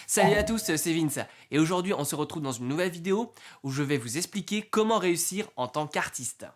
Salut à tous, c'est Vince et aujourd'hui on se retrouve dans une nouvelle vidéo où je vais vous expliquer comment réussir en tant qu'artiste.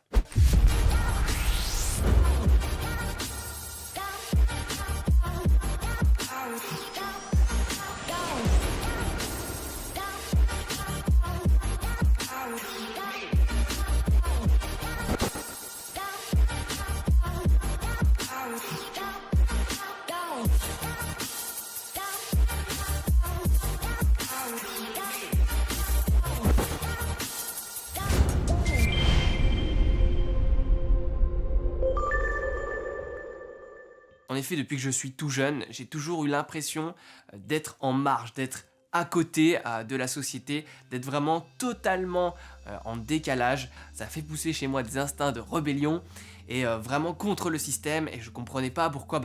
En effet, depuis que je suis tout jeune, j'ai toujours eu l'impression d'être en marge, d'être à côté de la société, d'être vraiment totalement en décalage. Ça fait pousser chez moi des instincts de rébellion et vraiment contre le système et je comprenais pas pourquoi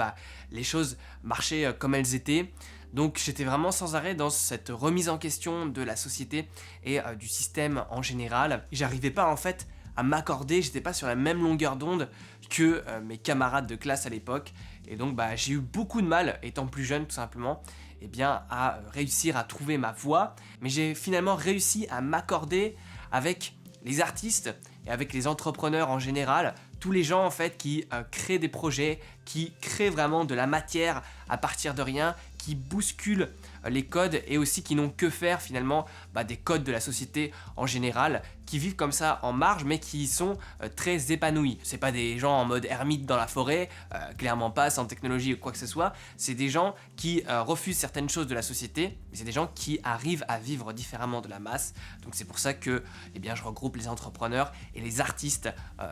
les choses marchaient comme elles étaient. Donc j'étais vraiment sans arrêt dans cette remise en question de la société et du système en général. J'arrivais pas en fait à m'accorder, j'étais pas sur la même longueur d'onde que mes camarades de classe à l'époque et donc j'ai eu beaucoup de mal étant plus jeune tout simplement à réussir à trouver ma voie, mais j'ai finalement réussi à m'accorder avec les artistes et avec les entrepreneurs en général, tous les gens en fait qui créent des projets, qui créent vraiment de la matière à partir de rien, qui bousculent les codes et aussi qui n'ont que faire finalement des codes de la société en général, qui vivent comme ça en marge mais qui sont très épanouis. C'est pas des gens en mode ermite dans la forêt, clairement pas, sans technologie ou quoi que ce soit, c'est des gens qui refusent certaines choses de la société, mais c'est des gens qui arrivent à vivre différemment de la masse, donc c'est pour ça que je regroupe les entrepreneurs et les artistes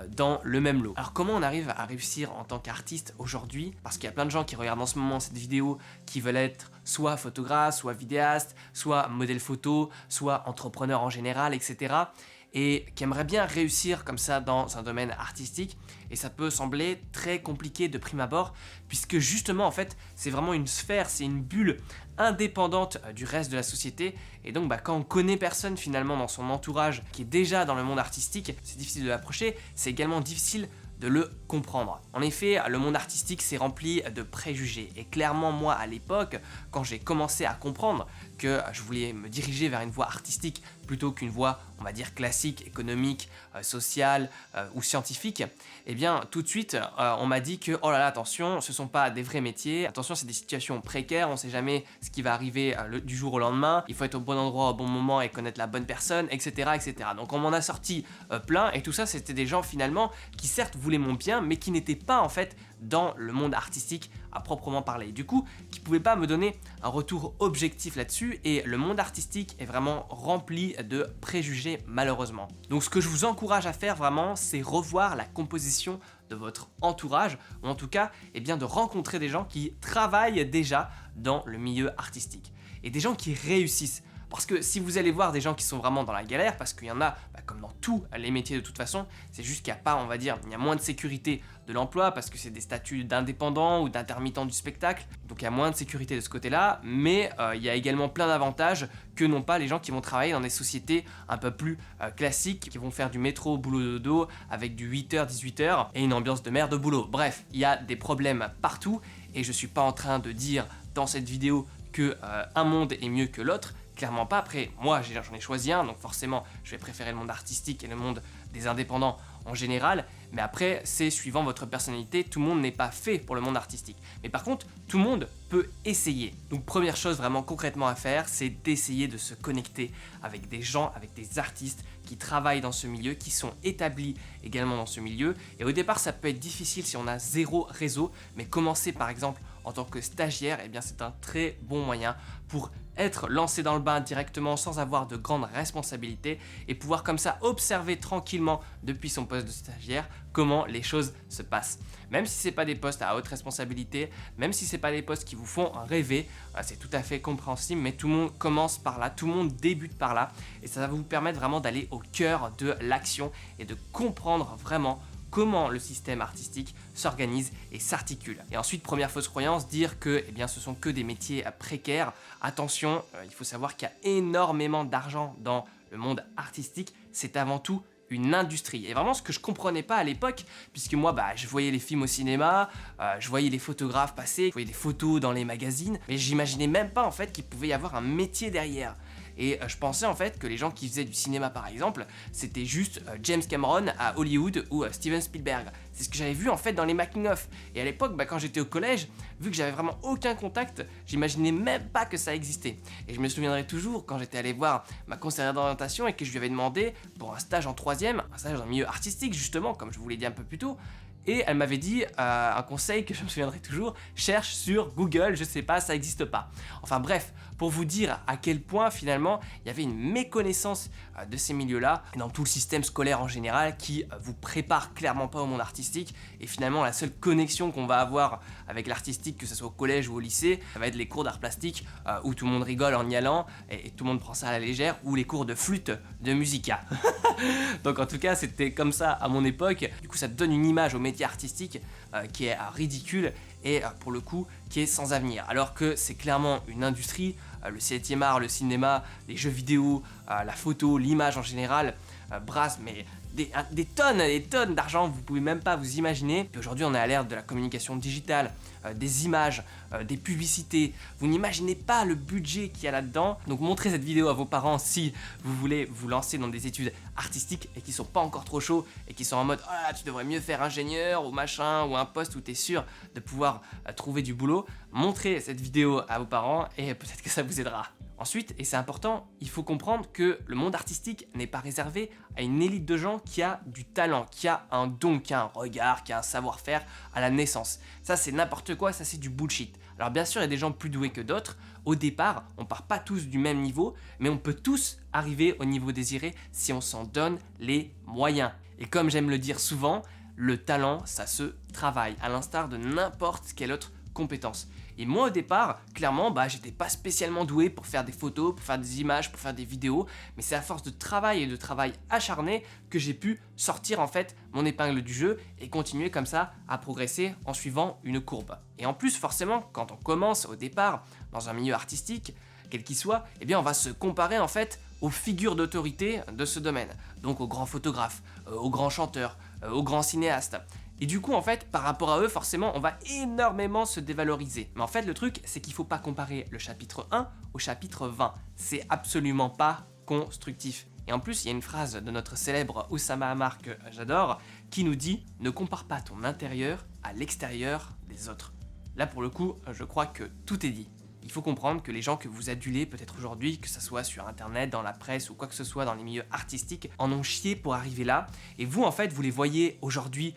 dans le même lot. Alors comment on arrive à réussir en tant qu'artiste aujourd'hui? Parce qu'il y a plein de gens qui regardent en ce moment cette vidéo qui veulent être soit photographe, soit vidéaste, soit modèle photo, soit entrepreneur en général, etc. et qui aimeraient bien réussir comme ça dans un domaine artistique, et ça peut sembler très compliqué de prime abord, puisque justement en fait c'est vraiment une sphère, c'est une bulle indépendante du reste de la société, et donc quand on connaît personne finalement dans son entourage qui est déjà dans le monde artistique, c'est difficile de l'approcher, c'est également difficile de le comprendre. En effet, le monde artistique s'est rempli de préjugés et clairement moi à l'époque, quand j'ai commencé à comprendre que je voulais me diriger vers une voie artistique plutôt qu'une voie, on va dire classique, économique, sociale ou scientifique, tout de suite on m'a dit que oh là là attention, ce sont pas des vrais métiers, attention c'est des situations précaires, on sait jamais ce qui va arriver du jour au lendemain, il faut être au bon endroit au bon moment et connaître la bonne personne, etc. etc. Donc on m'en a sorti plein, et tout ça c'était des gens finalement qui certes voulaient mon bien mais qui n'étaient pas en fait dans le monde artistique à proprement parler, du coup qui pouvaient pas me donner un retour objectif là-dessus, et le monde artistique est vraiment rempli de préjugés malheureusement. Donc ce que je vous encourage à faire vraiment, c'est revoir la composition de votre entourage, ou en tout cas de rencontrer des gens qui travaillent déjà dans le milieu artistique et des gens qui réussissent. Parce que si vous allez voir des gens qui sont vraiment dans la galère, parce qu'il y en a, comme dans tous les métiers de toute façon, c'est juste qu'il n'y a pas, on va dire, il y a moins de sécurité de l'emploi, parce que c'est des statuts d'indépendants ou d'intermittents du spectacle, donc il y a moins de sécurité de ce côté-là, mais il y a également plein d'avantages que n'ont pas les gens qui vont travailler dans des sociétés un peu plus classiques, qui vont faire du métro, boulot dodo, avec du 8h, 18h, et une ambiance de merde au boulot. Bref, il y a des problèmes partout, et je suis pas en train de dire dans cette vidéo que un monde est mieux que l'autre, clairement pas. Après, moi j'en ai choisi un, donc forcément je vais préférer le monde artistique et le monde des indépendants en général, mais après c'est suivant votre personnalité, tout le monde n'est pas fait pour le monde artistique. Mais par contre, tout le monde peut essayer. Donc première chose vraiment concrètement à faire, c'est d'essayer de se connecter avec des gens, avec des artistes qui travaillent dans ce milieu, qui sont établis également dans ce milieu. Et au départ ça peut être difficile si on a zéro réseau, mais commencer par exemple en tant que stagiaire, c'est un très bon moyen pour être lancé dans le bain directement sans avoir de grandes responsabilités et pouvoir comme ça observer tranquillement depuis son poste de stagiaire comment les choses se passent. Même si c'est pas des postes à haute responsabilité, même si c'est pas des postes qui vous font rêver, c'est tout à fait compréhensible, mais tout le monde commence par là, tout le monde débute par là, et ça va vous permettre vraiment d'aller au cœur de l'action et de comprendre vraiment comment le système artistique s'organise et s'articule. Et ensuite, première fausse croyance, dire que ce sont que des métiers précaires. Attention, il faut savoir qu'il y a énormément d'argent dans le monde artistique, c'est avant tout une industrie. Et vraiment ce que je comprenais pas à l'époque, puisque moi je voyais les films au cinéma, je voyais les photographes passer, je voyais des photos dans les magazines, mais j'imaginais même pas en fait qu'il pouvait y avoir un métier derrière. Et je pensais en fait que les gens qui faisaient du cinéma par exemple, c'était juste James Cameron à Hollywood ou Steven Spielberg. C'est ce que j'avais vu en fait dans les making-of. Et à l'époque, quand j'étais au collège, vu que j'avais vraiment aucun contact, j'imaginais même pas que ça existait. Et je me souviendrai toujours quand j'étais allé voir ma conseillère d'orientation et que je lui avais demandé pour un stage en 3e, un stage dans le milieu artistique justement, comme je vous l'ai dit un peu plus tôt, et elle m'avait dit un conseil que je me souviendrai toujours, cherche sur Google, je sais pas, ça existe pas. Enfin bref, pour vous dire à quel point finalement il y avait une méconnaissance de ces milieux-là, et dans tout le système scolaire en général qui vous prépare clairement pas au monde artistique, et finalement la seule connexion qu'on va avoir avec l'artistique, que ce soit au collège ou au lycée, ça va être les cours d'art plastique où tout le monde rigole en y allant, et tout le monde prend ça à la légère, ou les cours de flûte de musica. Donc en tout cas c'était comme ça à mon époque, du coup ça te donne une image au métier artistique qui est ridicule et pour le coup qui est sans avenir, alors que c'est clairement une industrie, le 7e art, le cinéma, les jeux vidéo, la photo, l'image en général brasse mais des tonnes et des tonnes d'argent, vous pouvez même pas vous imaginer. Puis aujourd'hui on est à l'ère de la communication digitale, des images, des publicités, vous n'imaginez pas le budget qu'il y a là-dedans. Donc montrez cette vidéo à vos parents si vous voulez vous lancer dans des études artistiques et qui sont pas encore trop chauds et qui sont en mode oh là, tu devrais mieux faire ingénieur ou machin ou un poste où tu es sûr de pouvoir trouver du boulot. Montrez cette vidéo à vos parents et peut-être que ça vous aidera. Ensuite, et c'est important, il faut comprendre que le monde artistique n'est pas réservé à une élite de gens qui a du talent, qui a un don, qui a un regard, qui a un savoir-faire à la naissance. Ça c'est n'importe quoi, ça c'est du bullshit. Alors bien sûr il y a des gens plus doués que d'autres, au départ on part pas tous du même niveau, mais on peut tous arriver au niveau désiré si on s'en donne les moyens. Et comme j'aime le dire souvent, le talent ça se travaille, à l'instar de n'importe quelle autre compétence. Et moi au départ, clairement, j'étais pas spécialement doué pour faire des photos, pour faire des images, pour faire des vidéos, mais c'est à force de travail et de travail acharné que j'ai pu sortir en fait mon épingle du jeu et continuer comme ça à progresser en suivant une courbe. Et en plus forcément, quand on commence au départ dans un milieu artistique, quel qu'il soit, eh bien on va se comparer en fait aux figures d'autorité de ce domaine, donc aux grands photographes, aux grands chanteurs, aux grands cinéastes. Et du coup, en fait, par rapport à eux, forcément, on va énormément se dévaloriser. Mais en fait, le truc, c'est qu'il faut pas comparer le chapitre 1 au chapitre 20. C'est absolument pas constructif. Et en plus, il y a une phrase de notre célèbre Oussama Ammar que j'adore, qui nous dit « Ne compare pas ton intérieur à l'extérieur des autres ». Là, pour le coup, je crois que tout est dit. Il faut comprendre que les gens que vous adulez peut-être aujourd'hui, que ce soit sur internet, dans la presse ou quoi que ce soit dans les milieux artistiques, en ont chié pour arriver là. Et vous en fait, vous les voyez aujourd'hui,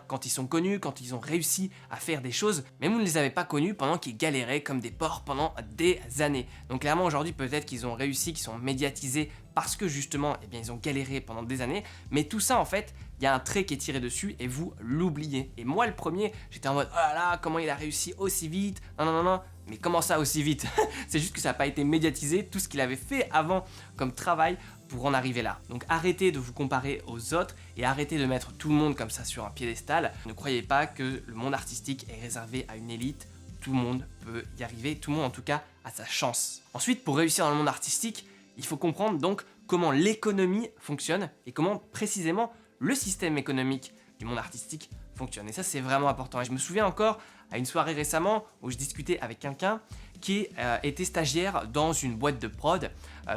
quand ils sont connus, quand ils ont réussi à faire des choses, mais vous ne les avez pas connus pendant qu'ils galéraient comme des porcs pendant des années. Donc clairement aujourd'hui peut-être qu'ils ont réussi, qu'ils sont médiatisés parce que justement, ils ont galéré pendant des années, mais tout ça en fait, il y a un trait qui est tiré dessus et vous l'oubliez. Et moi le premier, j'étais en mode oh là là, comment il a réussi aussi vite, non. Mais comment ça aussi vite? C'est juste que ça n'a pas été médiatisé, tout ce qu'il avait fait avant comme travail pour en arriver là. Donc arrêtez de vous comparer aux autres et arrêtez de mettre tout le monde comme ça sur un piédestal. Ne croyez pas que le monde artistique est réservé à une élite. Tout le monde peut y arriver, tout le monde en tout cas a sa chance. Ensuite, pour réussir dans le monde artistique, il faut comprendre donc comment l'économie fonctionne et comment précisément le système économique du monde artistique fonctionne. Et ça c'est vraiment important. Et je me souviens encore à une soirée récemment où je discutais avec quelqu'un qui était stagiaire dans une boîte de prod,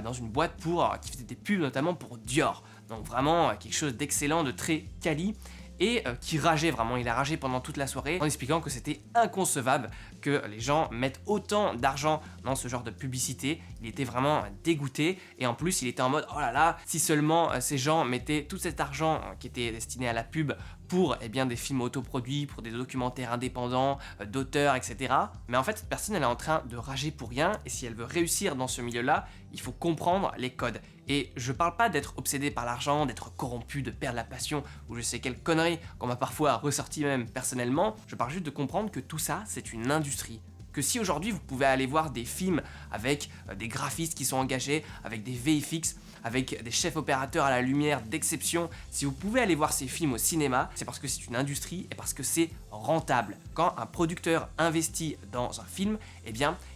dans une boîte qui faisait des pubs notamment pour Dior. Donc vraiment quelque chose d'excellent, de très quali. Et qui rageait vraiment, il a ragé pendant toute la soirée en expliquant que c'était inconcevable que les gens mettent autant d'argent dans ce genre de publicité. Il était vraiment dégoûté et en plus il était en mode oh là là, si seulement ces gens mettaient tout cet argent qui était destiné à la pub pour des films autoproduits, pour des documentaires indépendants, d'auteurs, etc. Mais en fait cette personne elle est en train de rager pour rien et si elle veut réussir dans ce milieu-là, il faut comprendre les codes. Et je parle pas d'être obsédé par l'argent, d'être corrompu, de perdre la passion ou je sais quelle connerie qu'on m'a parfois ressorti même personnellement. Je parle juste de comprendre que tout ça c'est une industrie. Que si aujourd'hui vous pouvez aller voir des films avec des graphistes qui sont engagés, avec des VFX, avec des chefs opérateurs à la lumière d'exception, si vous pouvez aller voir ces films au cinéma, c'est parce que c'est une industrie et parce que c'est rentable. Quand un producteur investit dans un film,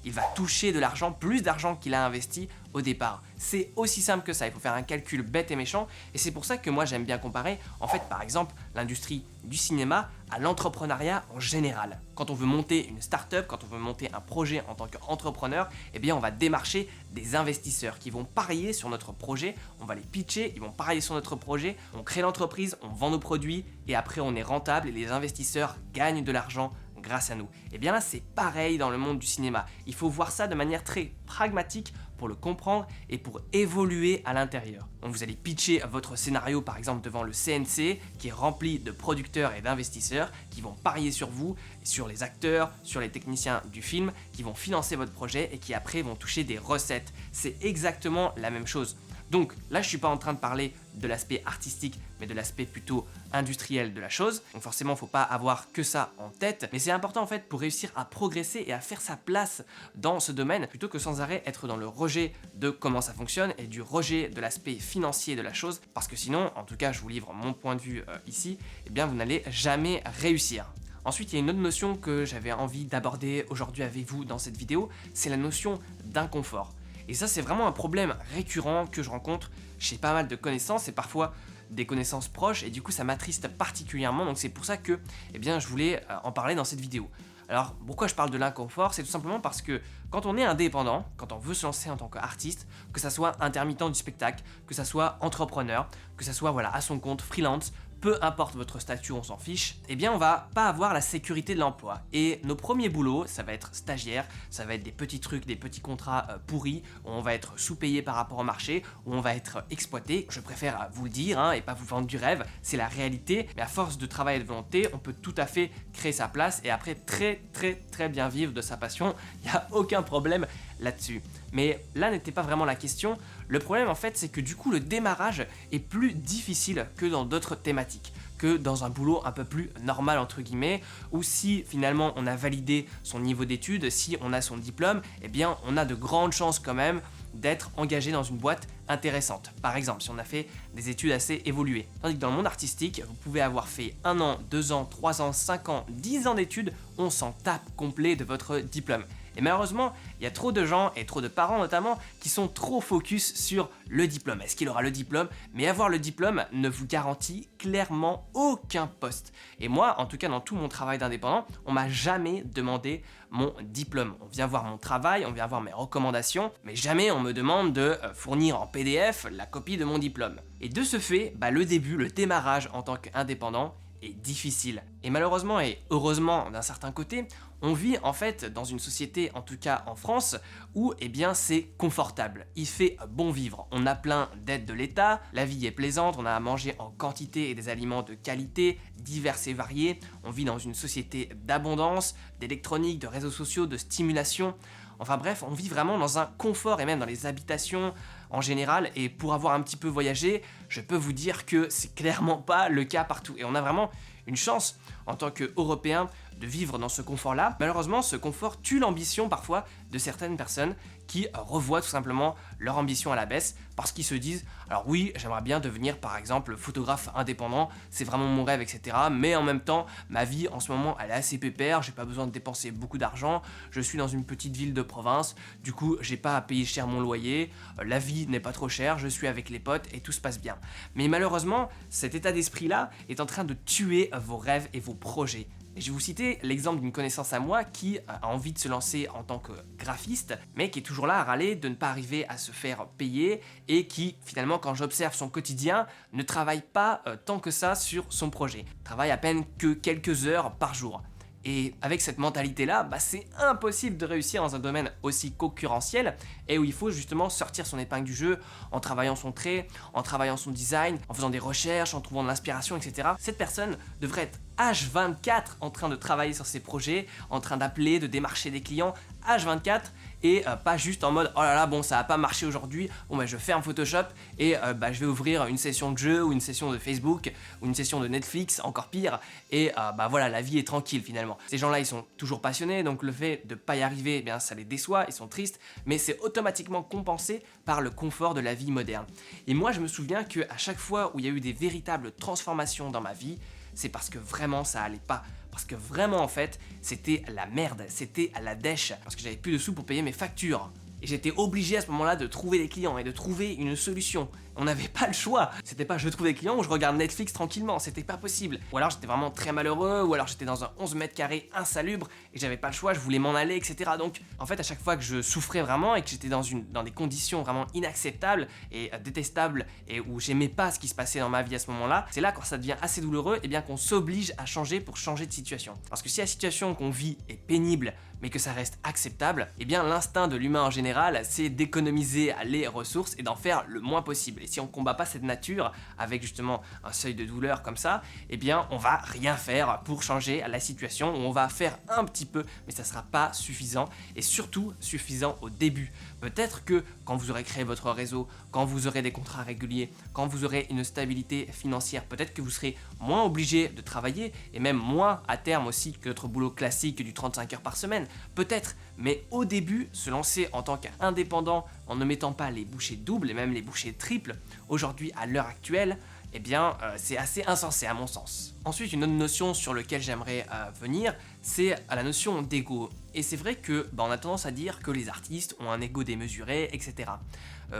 il va toucher de l'argent, plus d'argent qu'il a investi au départ. C'est aussi simple que ça, il faut faire un calcul bête et méchant, et c'est pour ça que moi j'aime bien comparer, en fait, par exemple, l'industrie du cinéma à l'entrepreneuriat en général. Quand on veut monter une start-up, quand on veut monter un projet en tant qu'entrepreneur, eh bien on va démarcher des investisseurs qui vont parier sur notre projet, on va les pitcher, ils vont parier sur notre projet, on crée l'entreprise, on vend nos produits, et après on est rentable et les investisseurs gagnent de l'argent grâce à nous. Et bien là, c'est pareil dans le monde du cinéma. Il faut voir ça de manière très pragmatique pour le comprendre et pour évoluer à l'intérieur. Donc vous allez pitcher votre scénario par exemple devant le CNC qui est rempli de producteurs et d'investisseurs qui vont parier sur vous, sur les acteurs, sur les techniciens du film, qui vont financer votre projet et qui après vont toucher des recettes. C'est exactement la même chose. Donc là, je ne suis pas en train de parler de l'aspect artistique, mais de l'aspect plutôt industriel de la chose. Donc forcément, il ne faut pas avoir que ça en tête. Mais c'est important en fait pour réussir à progresser et à faire sa place dans ce domaine, plutôt que sans arrêt être dans le rejet de comment ça fonctionne et du rejet de l'aspect financier de la chose. Parce que sinon, en tout cas, je vous livre mon point de vue ici, eh bien vous n'allez jamais réussir. Ensuite, il y a une autre notion que j'avais envie d'aborder aujourd'hui avec vous dans cette vidéo, c'est la notion d'inconfort. Et ça, c'est vraiment un problème récurrent que je rencontre chez pas mal de connaissances et parfois des connaissances proches, et du coup ça m'attriste particulièrement, donc c'est pour ça que je voulais en parler dans cette vidéo. Alors pourquoi je parle de l'inconfort? C'est tout simplement parce que quand on est indépendant, quand on veut se lancer en tant qu'artiste, que ça soit intermittent du spectacle, que ça soit entrepreneur, que ça soit à son compte, freelance, peu importe votre statut, on s'en fiche, eh bien on va pas avoir la sécurité de l'emploi. Et nos premiers boulots, ça va être stagiaire, ça va être des petits trucs, des petits contrats pourris, où on va être sous-payé par rapport au marché, où on va être exploité. Je préfère vous le dire et pas vous vendre du rêve, c'est la réalité, mais à force de travail et de volonté, on peut tout à fait créer sa place et après très bien vivre de sa passion, il n'y a aucun problème là-dessus. Mais là n'était pas vraiment la question. Le problème en fait, c'est que du coup le démarrage est plus difficile que dans d'autres thématiques, que dans un boulot un peu plus normal entre guillemets, où si finalement on a validé son niveau d'études, si on a son diplôme, eh bien on a de grandes chances quand même d'être engagé dans une boîte intéressante. Par exemple, si on a fait des études assez évoluées. Tandis que dans le monde artistique, vous pouvez avoir fait 1 an, 2 ans, 3 ans, 5 ans, 10 ans d'études, on s'en tape complet de votre diplôme. Et malheureusement, il y a trop de gens, et trop de parents notamment, qui sont trop focus sur le diplôme. Est-ce qu'il aura le diplôme? Mais avoir le diplôme ne vous garantit clairement aucun poste. Et moi, en tout cas dans tout mon travail d'indépendant, on m'a jamais demandé mon diplôme. On vient voir mon travail, on vient voir mes recommandations, mais jamais on me demande de fournir en PDF la copie de mon diplôme. Et de ce fait, le début, le démarrage en tant qu'indépendant est difficile. Et malheureusement et heureusement d'un certain côté, on vit en fait dans une société, en tout cas en France, où c'est confortable. Il fait bon vivre. On a plein d'aides de l'État, la vie est plaisante, on a à manger en quantité et des aliments de qualité, divers et variés. On vit dans une société d'abondance, d'électronique, de réseaux sociaux, de stimulation. Enfin bref, on vit vraiment dans un confort et même dans les habitations en général. Et pour avoir un petit peu voyagé, je peux vous dire que c'est clairement pas le cas partout. Et on a vraiment une chance en tant qu'Européens de vivre dans ce confort-là. Malheureusement, ce confort tue l'ambition parfois de certaines personnes qui revoient tout simplement leur ambition à la baisse parce qu'ils se disent « Alors oui, j'aimerais bien devenir par exemple photographe indépendant, c'est vraiment mon rêve, etc. Mais en même temps, ma vie en ce moment, elle est assez pépère, j'ai pas besoin de dépenser beaucoup d'argent, je suis dans une petite ville de province, du coup, j'ai pas à payer cher mon loyer, la vie n'est pas trop chère, je suis avec les potes et tout se passe bien. » Mais malheureusement, cet état d'esprit-là est en train de tuer vos rêves et vos projets. Et je vais vous citer l'exemple d'une connaissance à moi qui a envie de se lancer en tant que graphiste, mais qui est toujours là à râler de ne pas arriver à se faire payer et qui, finalement, quand j'observe son quotidien, ne travaille pas tant que ça sur son projet. Travaille à peine que quelques heures par jour. Et avec cette mentalité-là, c'est impossible de réussir dans un domaine aussi concurrentiel et où il faut justement sortir son épingle du jeu en travaillant son trait, en travaillant son design, en faisant des recherches, en trouvant de l'inspiration, etc. Cette personne devrait être H24 en train de travailler sur ses projets, en train d'appeler, de démarcher des clients, H24 et pas juste en mode oh là là bon ça a pas marché aujourd'hui, bon je ferme Photoshop et je vais ouvrir une session de jeu ou une session de Facebook ou une session de Netflix, encore pire, et voilà, la vie est tranquille finalement. Ces gens là ils sont toujours passionnés, donc le fait de pas y arriver, ça les déçoit, ils sont tristes, mais c'est automatiquement compensé par le confort de la vie moderne. Et moi je me souviens que à chaque fois où il y a eu des véritables transformations dans ma vie, c'est parce que vraiment ça allait pas. Parce que vraiment en fait, c'était la merde, c'était à la dèche. Parce que j'avais plus de sous pour payer mes factures. Et j'étais obligé à ce moment-là de trouver des clients et de trouver une solution. On n'avait pas le choix. C'était pas je trouve des clients ou je regarde Netflix tranquillement, c'était pas possible. Ou alors j'étais vraiment très malheureux, ou alors j'étais dans un 11 mètres carrés insalubre et j'avais pas le choix, je voulais m'en aller, etc. Donc en fait à chaque fois que je souffrais vraiment et que j'étais dans des conditions vraiment inacceptables et détestables et où j'aimais pas ce qui se passait dans ma vie à ce moment-là, c'est là quand ça devient assez douloureux et bien qu'on s'oblige à changer pour changer de situation. Parce que si la situation qu'on vit est pénible mais que ça reste acceptable, eh bien l'instinct de l'humain en général, c'est d'économiser les ressources et d'en faire le moins possible. Et si on combat pas cette nature avec justement un seuil de douleur comme ça, eh bien on va rien faire pour changer la situation, on va faire un petit peu, mais ça sera pas suffisant et surtout suffisant au début. Peut-être que quand vous aurez créé votre réseau, quand vous aurez des contrats réguliers, quand vous aurez une stabilité financière, peut-être que vous serez moins obligé de travailler et même moins à terme aussi que notre boulot classique du 35 heures par semaine. Peut-être, mais au début, se lancer en tant qu'indépendant en ne mettant pas les bouchées doubles et même les bouchées triples, aujourd'hui à l'heure actuelle, eh bien c'est assez insensé à mon sens. Ensuite, une autre notion sur laquelle j'aimerais venir, c'est la notion d'ego. Et c'est vrai que on a tendance à dire que les artistes ont un ego démesuré, etc.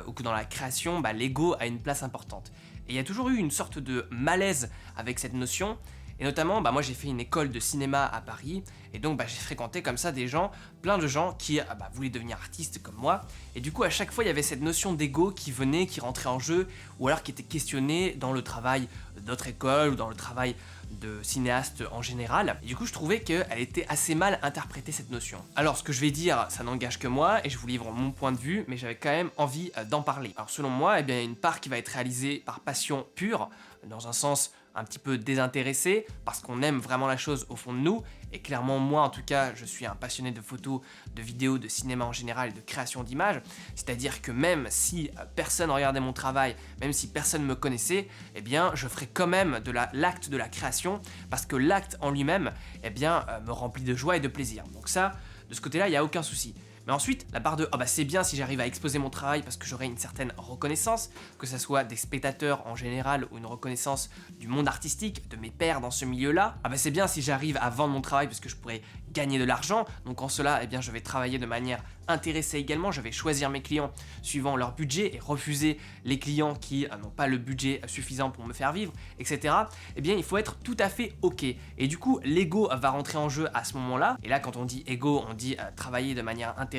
Ou que dans la création, l'ego a une place importante. Et il y a toujours eu une sorte de malaise avec cette notion. Et notamment, moi j'ai fait une école de cinéma à Paris, et donc j'ai fréquenté comme ça des gens, plein de gens qui voulaient devenir artistes comme moi, et du coup à chaque fois il y avait cette notion d'ego qui venait, qui rentrait en jeu, ou alors qui était questionnée dans le travail d'autres écoles, ou dans le travail de cinéastes en général, et du coup je trouvais qu'elle était assez mal interprétée cette notion. Alors ce que je vais dire, ça n'engage que moi, et je vous livre mon point de vue, mais j'avais quand même envie d'en parler. Alors selon moi, il y a une part qui va être réalisée par passion pure, dans un sens un petit peu désintéressé, parce qu'on aime vraiment la chose au fond de nous, et clairement moi en tout cas je suis un passionné de photos, de vidéos, de cinéma en général et de création d'images, c'est-à-dire que même si personne regardait mon travail, même si personne me connaissait, eh bien je ferais quand même de l'acte de la création, parce que l'acte en lui-même me remplit de joie et de plaisir. Donc ça, de ce côté-là, il n'y a aucun souci. Mais ensuite, la part de c'est bien si j'arrive à exposer mon travail parce que j'aurai une certaine reconnaissance, que ce soit des spectateurs en général ou une reconnaissance du monde artistique, de mes pairs dans ce milieu-là. C'est bien si j'arrive à vendre mon travail parce que je pourrais gagner de l'argent. Donc en cela, je vais travailler de manière intéressée également. Je vais choisir mes clients suivant leur budget et refuser les clients qui n'ont pas le budget suffisant pour me faire vivre, etc. Il faut être tout à fait ok. Et du coup, l'ego va rentrer en jeu à ce moment-là. Et là, quand on dit ego, on dit travailler de manière intéressée.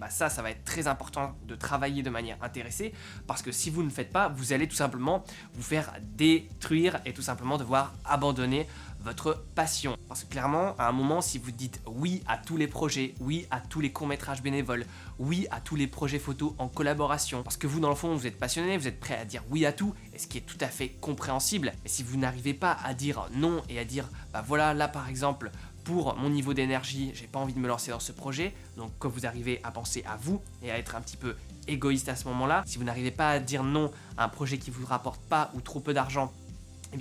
Ça va être très important de travailler de manière intéressée parce que si vous ne le faites pas, vous allez tout simplement vous faire détruire et tout simplement devoir abandonner votre passion. Parce que clairement, à un moment, si vous dites oui à tous les projets, oui à tous les courts-métrages bénévoles, oui à tous les projets photos en collaboration, parce que vous, dans le fond, vous êtes passionné, vous êtes prêt à dire oui à tout, et ce qui est tout à fait compréhensible. Mais si vous n'arrivez pas à dire non et à dire, voilà, là par exemple, pour mon niveau d'énergie, j'ai pas envie de me lancer dans ce projet, donc quand vous arrivez à penser à vous et à être un petit peu égoïste à ce moment-là, si vous n'arrivez pas à dire non à un projet qui vous rapporte pas ou trop peu d'argent,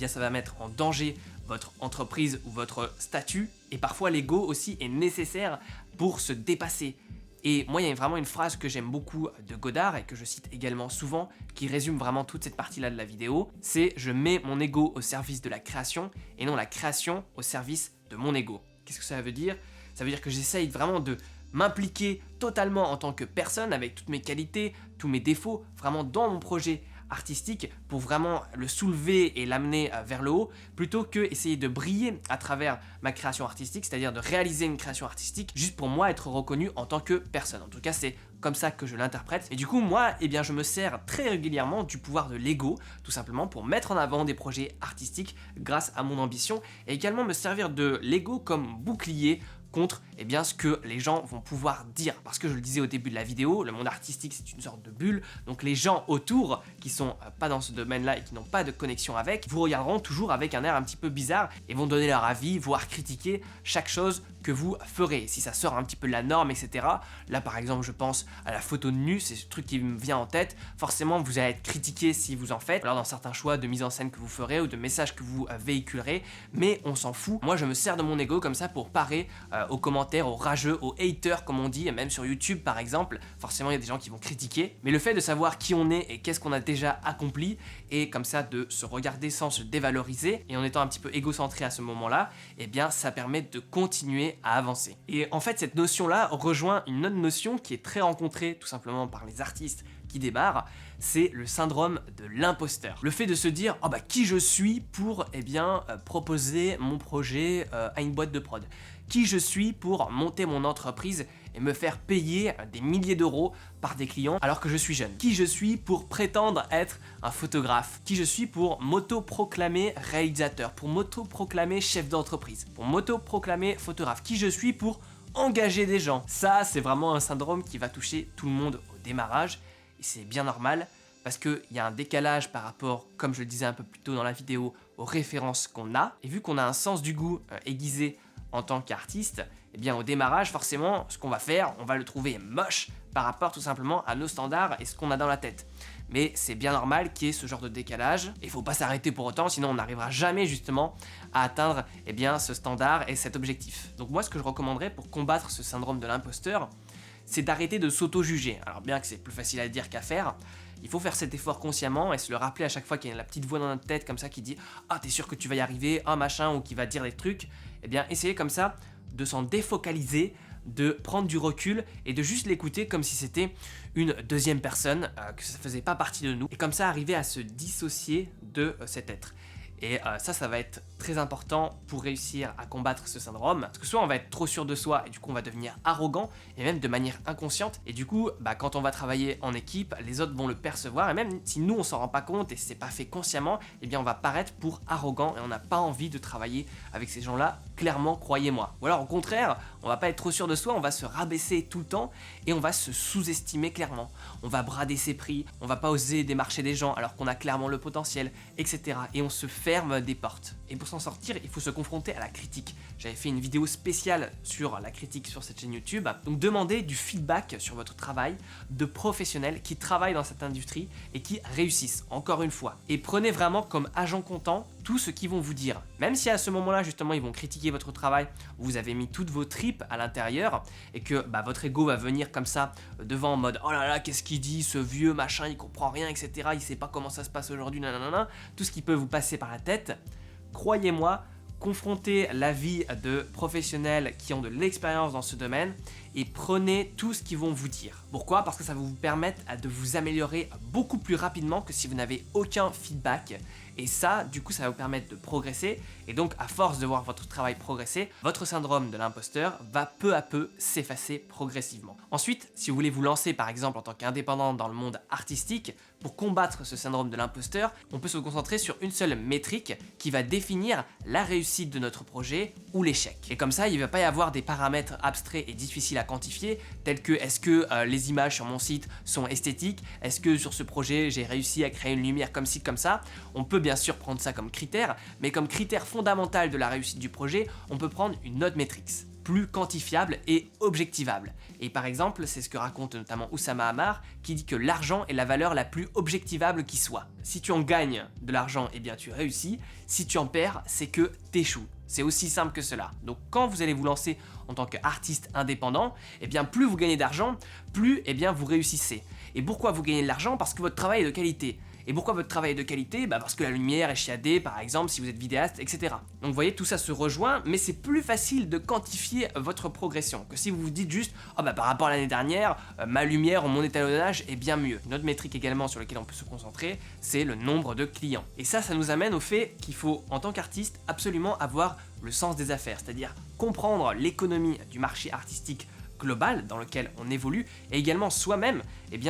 ça va mettre en danger votre entreprise ou votre statut. Et parfois l'ego aussi est nécessaire pour se dépasser. Et moi il y a vraiment une phrase que j'aime beaucoup de Godard et que je cite également souvent, qui résume vraiment toute cette partie-là de la vidéo, c'est « Je mets mon ego au service de la création et non la création au service de mon ego ». Qu'est-ce que ça veut dire? Ça veut dire que j'essaye vraiment de m'impliquer totalement en tant que personne, avec toutes mes qualités, tous mes défauts, vraiment dans mon projet artistique pour vraiment le soulever et l'amener vers le haut, plutôt que essayer de briller à travers ma création artistique, c'est-à-dire de réaliser une création artistique juste pour moi être reconnu en tant que personne. En tout cas, c'est comme ça que je l'interprète. Et du coup, moi, je me sers très régulièrement du pouvoir de l'ego, tout simplement pour mettre en avant des projets artistiques grâce à mon ambition, et également me servir de l'ego comme bouclier contre ce que les gens vont pouvoir dire. Parce que je le disais au début de la vidéo, le monde artistique c'est une sorte de bulle, donc les gens autour qui sont pas dans ce domaine-là et qui n'ont pas de connexion avec, vous regarderont toujours avec un air un petit peu bizarre et vont donner leur avis, voire critiquer chaque chose que vous ferez, si ça sort un petit peu de la norme, etc. Là par exemple je pense à la photo de nu, c'est ce truc qui me vient en tête, forcément vous allez être critiqué si vous en faites, alors dans certains choix de mise en scène que vous ferez ou de messages que vous véhiculerez, mais on s'en fout. Moi je me sers de mon ego comme ça pour parer aux commentaires, aux rageux, aux haters comme on dit, même sur YouTube par exemple, forcément il y a des gens qui vont critiquer, mais le fait de savoir qui on est et qu'est-ce qu'on a déjà accompli, et comme ça de se regarder sans se dévaloriser, et en étant un petit peu égocentré à ce moment-là, eh bien ça permet de continuer à avancer. Et en fait cette notion-là rejoint une autre notion qui est très rencontrée tout simplement par les artistes qui démarrent, c'est le syndrome de l'imposteur. Le fait de se dire oh bah qui je suis pour proposer mon projet à une boîte de prod. Qui je suis pour monter mon entreprise et me faire payer des milliers d'euros par des clients alors que je suis jeune. Qui je suis pour prétendre être un photographe. Qui je suis pour m'auto-proclamer réalisateur, pour m'auto-proclamer chef d'entreprise, pour m'auto-proclamer photographe. Qui je suis pour engager des gens. Ça, c'est vraiment un syndrome qui va toucher tout le monde au démarrage. Et c'est bien normal parce qu'il y a un décalage par rapport, comme je le disais un peu plus tôt dans la vidéo, aux références qu'on a. Et vu qu'on a un sens du goût aiguisé en tant qu'artiste, eh bien au démarrage, forcément, ce qu'on va faire, on va le trouver moche par rapport tout simplement à nos standards et ce qu'on a dans la tête. Mais c'est bien normal qu'il y ait ce genre de décalage. Et il faut pas s'arrêter pour autant, sinon on n'arrivera jamais justement à atteindre ce standard et cet objectif. Donc moi, ce que je recommanderais pour combattre ce syndrome de l'imposteur, c'est d'arrêter de s'auto-juger. Alors bien que c'est plus facile à dire qu'à faire, il faut faire cet effort consciemment et se le rappeler à chaque fois qu'il y a la petite voix dans notre tête comme ça qui dit « Ah, t'es sûr que tu vas y arriver, ah machin » ou qui va dire des trucs. Eh bien, essayez comme ça de s'en défocaliser, de prendre du recul et de juste l'écouter comme si c'était une deuxième personne, que ça faisait pas partie de nous. Et comme ça, arriver à se dissocier de cet être. Et ça va être très important pour réussir à combattre ce syndrome. Parce que soit on va être trop sûr de soi et du coup on va devenir arrogant, et même de manière inconsciente. Et du coup, quand on va travailler en équipe, les autres vont le percevoir. Et même si nous on s'en rend pas compte et c'est pas fait consciemment, eh bien on va paraître pour arrogant et on n'a pas envie de travailler avec ces gens-là, clairement, croyez-moi. Ou alors au contraire, on va pas être trop sûr de soi, on va se rabaisser tout le temps et on va se sous-estimer clairement. On va brader ses prix, on va pas oser démarcher des gens alors qu'on a clairement le potentiel, etc. Et on se ferme des portes. Et pour s'en sortir, il faut se confronter à la critique. J'avais fait une vidéo spéciale sur la critique sur cette chaîne YouTube. Donc demandez du feedback sur votre travail de professionnels qui travaillent dans cette industrie et qui réussissent, encore une fois. Et prenez vraiment comme agent comptant tout ce qu'ils vont vous dire. Même si à ce moment-là, justement, ils vont critiquer votre travail, vous avez mis toutes vos tripes à l'intérieur et que votre ego va venir comme ça devant en mode « Oh là là, qu'est-ce qu'il dit, ce vieux machin, il comprend rien, etc. Il sait pas comment ça se passe aujourd'hui, nanana. » Tout ce qui peut vous passer par la tête, croyez-moi, confrontez l'avis de professionnels qui ont de l'expérience dans ce domaine et prenez tout ce qu'ils vont vous dire. Pourquoi ? Parce que ça va vous permettre de vous améliorer beaucoup plus rapidement que si vous n'avez aucun feedback. Et ça, du coup, ça va vous permettre de progresser. Et donc, à force de voir votre travail progresser, votre syndrome de l'imposteur va peu à peu s'effacer progressivement. Ensuite, si vous voulez vous lancer, par exemple, en tant qu'indépendant dans le monde artistique, pour combattre ce syndrome de l'imposteur, on peut se concentrer sur une seule métrique qui va définir la réussite de notre projet ou l'échec. Et comme ça, il ne va pas y avoir des paramètres abstraits et difficiles à quantifier, tels que est-ce que les images sur mon site sont esthétiques, est-ce que sur ce projet j'ai réussi à créer une lumière comme ci, comme ça. On peut bien sûr prendre ça comme critère, mais comme critère fondamental de la réussite du projet, on peut prendre une autre métrique, plus quantifiable et objectivable. Et par exemple, c'est ce que raconte notamment Oussama Ammar, qui dit que l'argent est la valeur la plus objectivable qui soit. Si tu en gagnes de l'argent, eh bien tu réussis. Si tu en perds, c'est que t'échoues. C'est aussi simple que cela. Donc quand vous allez vous lancer en tant qu'artiste indépendant, eh bien plus vous gagnez d'argent, plus vous réussissez. Et pourquoi vous gagnez de l'argent ? Parce que votre travail est de qualité. Et pourquoi votre travail est de qualité ? Parce que la lumière est chiadée, par exemple, si vous êtes vidéaste, etc. Donc vous voyez, tout ça se rejoint, mais c'est plus facile de quantifier votre progression que si vous vous dites juste « par rapport à l'année dernière, ma lumière ou mon étalonnage est bien mieux ». Une autre métrique également sur laquelle on peut se concentrer, c'est le nombre de clients. Et ça nous amène au fait qu'il faut, en tant qu'artiste, absolument avoir le sens des affaires, c'est-à-dire comprendre l'économie du marché artistique global dans lequel on évolue et également soi-même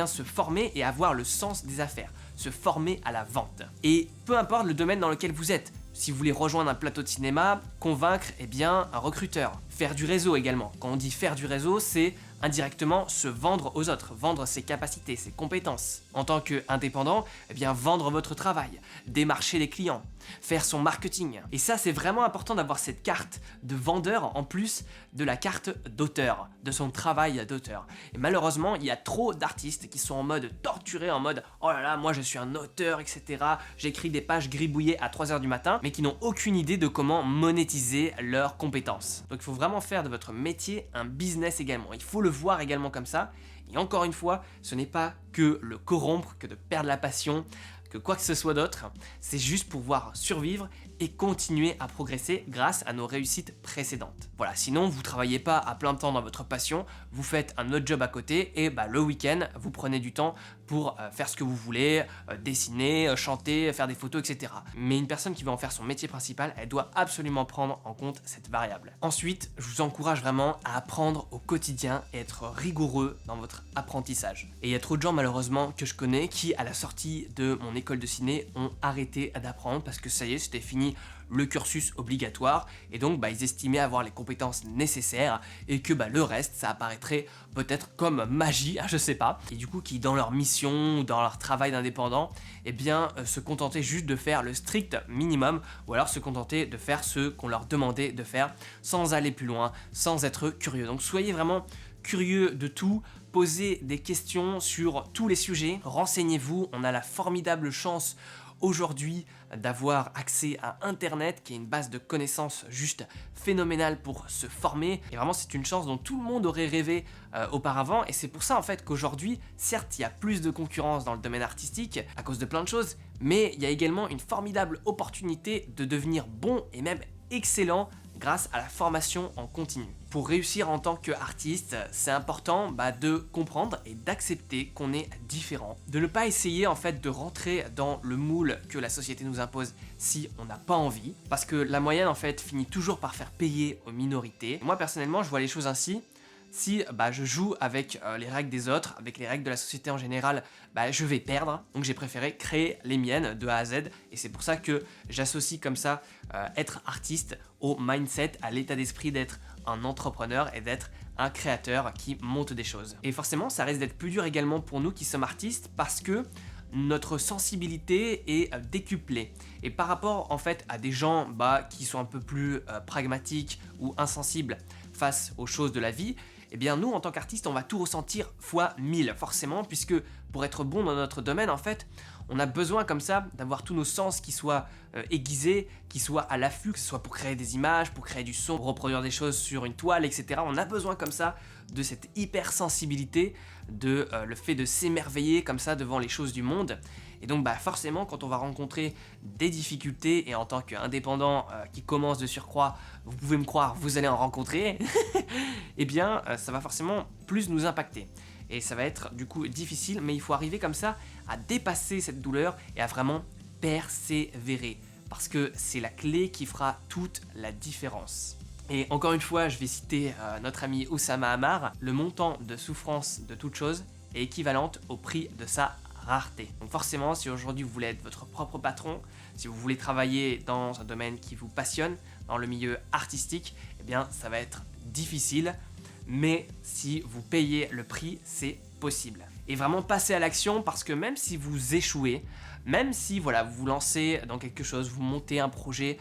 se former et avoir le sens des affaires, se former à la vente. Et peu importe le domaine dans lequel vous êtes, si vous voulez rejoindre un plateau de cinéma, convaincre un recruteur, faire du réseau également. Quand on dit faire du réseau, c'est indirectement se vendre aux autres, vendre ses capacités, ses compétences. En tant qu'indépendant, eh bien vendre votre travail, démarcher les clients, faire son marketing. Et ça, c'est vraiment important d'avoir cette carte de vendeur en plus de la carte d'auteur, de son travail d'auteur. Et malheureusement, il y a trop d'artistes qui sont en mode torturé, en mode « Oh là là, moi je suis un auteur, etc. J'écris des pages gribouillées à 3h du matin », mais qui n'ont aucune idée de comment monétiser leurs compétences. Donc il faut vraiment faire de votre métier un business également. Il faut le voir également comme ça. Et encore une fois, ce n'est pas que le corrompre, que de perdre la passion, que quoi que ce soit d'autre, c'est juste pour pouvoir survivre et continuer à progresser grâce à nos réussites précédentes. Voilà, sinon vous travaillez pas à plein temps dans votre passion, vous faites un autre job à côté et le week-end, vous prenez du temps pour faire ce que vous voulez, dessiner, chanter, faire des photos, etc. Mais une personne qui veut en faire son métier principal, elle doit absolument prendre en compte cette variable. Ensuite, je vous encourage vraiment à apprendre au quotidien et être rigoureux dans votre apprentissage. Et il y a trop de gens malheureusement que je connais qui, à la sortie de mon école de ciné, ont arrêté d'apprendre parce que ça y est, c'était fini le cursus obligatoire et donc ils estimaient avoir les compétences nécessaires et que le reste ça apparaîtrait peut-être comme magie, je sais pas, et du coup qui dans leur mission ou dans leur travail d'indépendant se contentaient juste de faire le strict minimum ou alors se contenter de faire ce qu'on leur demandait de faire sans aller plus loin, sans être curieux. Donc soyez vraiment curieux de tout, posez des questions sur tous les sujets, renseignez-vous, on a la formidable chance aujourd'hui d'avoir accès à internet qui est une base de connaissances juste phénoménale pour se former et vraiment c'est une chance dont tout le monde aurait rêvé auparavant et c'est pour ça en fait qu'aujourd'hui certes il y a plus de concurrence dans le domaine artistique à cause de plein de choses mais il y a également une formidable opportunité de devenir bon et même excellent grâce à la formation en continu. Pour réussir en tant qu'artiste, c'est important de comprendre et d'accepter qu'on est différent. De ne pas essayer en fait de rentrer dans le moule que la société nous impose si on n'a pas envie, parce que la moyenne en fait finit toujours par faire payer aux minorités. Moi personnellement, je vois les choses ainsi. Si je joue avec les règles des autres, avec les règles de la société en général, je vais perdre. Donc j'ai préféré créer les miennes de A à Z. Et c'est pour ça que j'associe comme ça être artiste au mindset, à l'état d'esprit d'être un entrepreneur et d'être un créateur qui monte des choses. Et forcément, ça risque d'être plus dur également pour nous qui sommes artistes parce que notre sensibilité est décuplée. Et par rapport en fait à des gens qui sont un peu plus pragmatiques ou insensibles face aux choses de la vie, eh bien nous en tant qu'artistes on va tout ressentir fois 1000 forcément, puisque pour être bon dans notre domaine en fait on a besoin comme ça d'avoir tous nos sens qui soient aiguisés, qui soient à l'affût, que ce soit pour créer des images, pour créer du son, pour reproduire des choses sur une toile, etc. On a besoin comme ça de cette hypersensibilité, de le fait de s'émerveiller comme ça devant les choses du monde. Et donc forcément quand on va rencontrer des difficultés, et en tant qu'indépendant qui commence de surcroît, vous pouvez me croire, vous allez en rencontrer, eh bien ça va forcément plus nous impacter. Et ça va être du coup difficile, mais il faut arriver comme ça à dépasser cette douleur et à vraiment persévérer. Parce que c'est la clé qui fera toute la différence. Et encore une fois, je vais citer notre ami Oussama Ammar, le montant de souffrance de toute chose est équivalente au prix de sa rareté. Donc forcément, si aujourd'hui vous voulez être votre propre patron, si vous voulez travailler dans un domaine qui vous passionne, dans le milieu artistique, eh bien ça va être difficile, mais si vous payez le prix, c'est possible. Et vraiment passer à l'action, parce que même si vous échouez, même si vous vous lancez dans quelque chose, vous montez un projet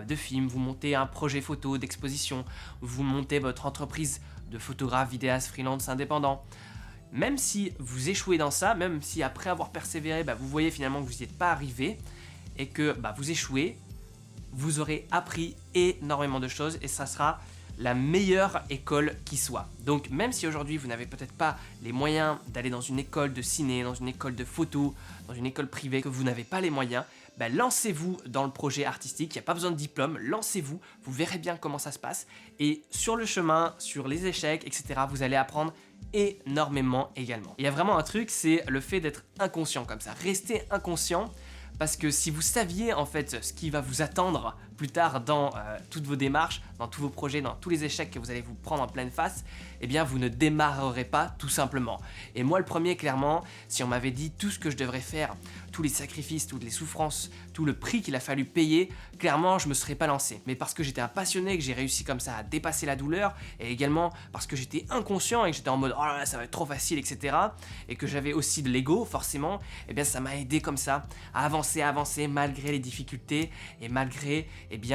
de film, vous montez un projet photo d'exposition, vous montez votre entreprise de photographe, vidéaste, freelance, indépendant, même si vous échouez dans ça, même si après avoir persévéré, vous voyez finalement que vous n'y êtes pas arrivé et que vous échouez, vous aurez appris énormément de choses et ça sera la meilleure école qui soit. Donc même si aujourd'hui vous n'avez peut-être pas les moyens d'aller dans une école de ciné, dans une école de photo, dans une école privée, que vous n'avez pas les moyens, lancez-vous dans le projet artistique, il n'y a pas besoin de diplôme, lancez-vous, vous verrez bien comment ça se passe et sur le chemin, sur les échecs, etc., vous allez apprendre énormément également. Il y a vraiment un truc, c'est le fait d'être inconscient comme ça, restez inconscient. Parce que si vous saviez en fait ce qui va vous attendre plus tard dans toutes vos démarches, dans tous vos projets, dans tous les échecs que vous allez vous prendre en pleine face, eh bien vous ne démarrerez pas tout simplement. Et moi le premier, clairement, si on m'avait dit tout ce que je devrais faire, tous les sacrifices, toutes les souffrances, tout le prix qu'il a fallu payer, clairement je me serais pas lancé. Mais parce que j'étais un passionné, que j'ai réussi comme ça à dépasser la douleur, et également parce que j'étais inconscient et que j'étais en mode oh là là ça va être trop facile, etc. Et que j'avais aussi de l'ego forcément, eh bien ça m'a aidé comme ça à avancer malgré les difficultés et malgré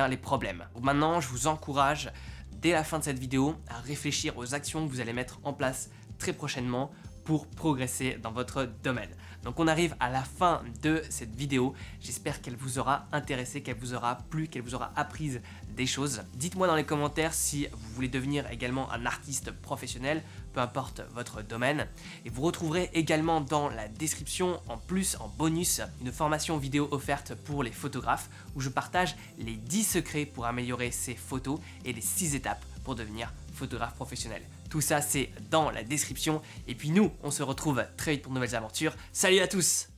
les problèmes. Donc maintenant je vous encourage dès la fin de cette vidéo à réfléchir aux actions que vous allez mettre en place très prochainement pour progresser dans votre domaine. Donc on arrive à la fin de cette vidéo, j'espère qu'elle vous aura intéressé, qu'elle vous aura plu, qu'elle vous aura appris des choses. Dites-moi dans les commentaires si vous voulez devenir également un artiste professionnel, peu importe votre domaine. Et vous retrouverez également dans la description, en plus, en bonus, une formation vidéo offerte pour les photographes où je partage les 10 secrets pour améliorer ses photos et les 6 étapes pour devenir photographe professionnel. Tout ça, c'est dans la description. Et puis nous, on se retrouve très vite pour de nouvelles aventures. Salut à tous!